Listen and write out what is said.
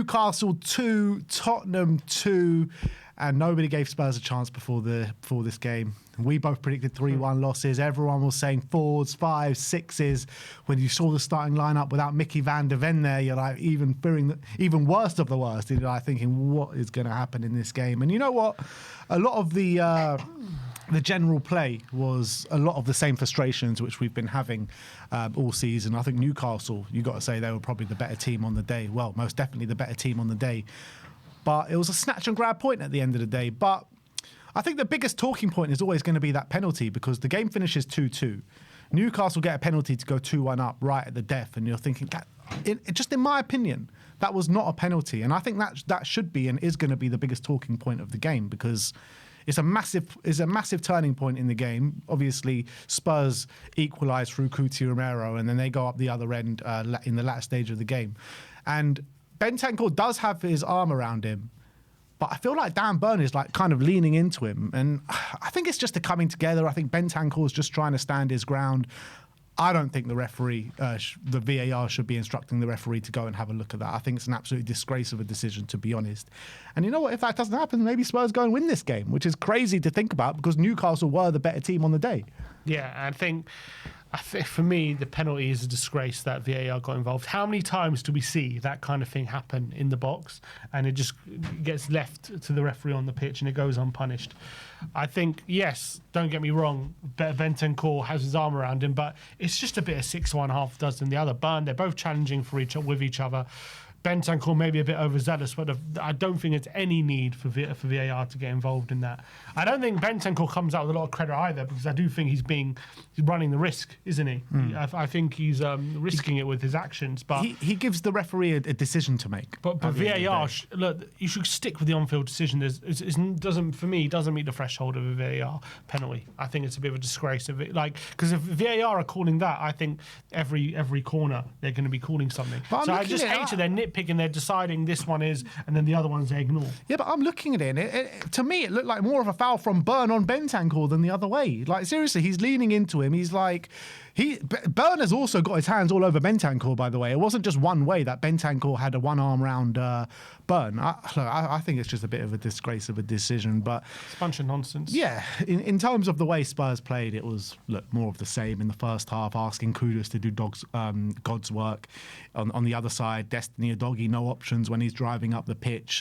Newcastle 2, Tottenham 2, and nobody gave Spurs a chance before this game. We both predicted 3-1 losses. Everyone was saying 4s, 5s, 6s. When you saw the starting lineup without Mickey van der Ven there, you're like even fearing even worst of the worst. You're like thinking, what is going to happen in this game? And you know what? A lot of the general play was a lot of the same frustrations which we've been having all season. I think Newcastle, you got to say they were probably the better team on the day. Well, most definitely the better team on the day. But it was a snatch and grab point at the end of the day. But I think the biggest talking point is always going to be that penalty, because the game finishes 2-2. Newcastle get a penalty to go 2-1 up right at the death, and you're thinking, just in my opinion, that was not a penalty. And I think that should be and is going to be the biggest talking point of the game, because it's a massive turning point in the game. Obviously, Spurs equalise through Cuti Romero, and then they go up the other end in the latter stage of the game. And Bentancur does have his arm around him, but I feel like Dan Burn is like kind of leaning into him. And I think it's just a coming together. I think Bentancur is just trying to stand his ground. I don't think the referee, the VAR should be instructing the referee to go and have a look at that. I think it's an absolute disgrace of a decision, to be honest. And you know what? If that doesn't happen, maybe Spurs go and win this game, which is crazy to think about because Newcastle were the better team on the day. Yeah, I think for me, the penalty is a disgrace that VAR got involved. How many times do we see that kind of thing happen in the box and it just gets left to the referee on the pitch and it goes unpunished? I think, yes, don't get me wrong, Bentancur has his arm around him, but it's just a bit of 6-1, half dozen the other. Burn, they're both challenging with each other. Bentancur may be a bit overzealous, but I don't think it's any need for VAR to get involved in that. I don't think Bentancur comes out with a lot of credit either, because I do think he's running the risk, isn't he? I think he's risking it with his actions. But he gives the referee a decision to make. But VAR, look, you should stick with the on-field decision. It doesn't meet the threshold of a VAR penalty. I think it's a bit of a disgrace of it, because if VAR are calling that, I think every corner they're going to be calling something. So I just hate it. They're nitpicking. They're deciding this one is, and then the other ones they ignore. Yeah, but I'm looking at it, and to me, it looked like more of a foul from Burn on Bentancur than the other way. Like, seriously, he's leaning into him. He's like, Burn has also got his hands all over Bentancur, by the way. It wasn't just one way that Bentancur had a one arm round Burn. I think it's just a bit of a disgrace of a decision, but it's a bunch of nonsense. Yeah, in terms of the way Spurs played, it was more of the same in the first half, asking Kudus to do God's work. On the other side, Destiny Udogie, no options when he's driving up the pitch.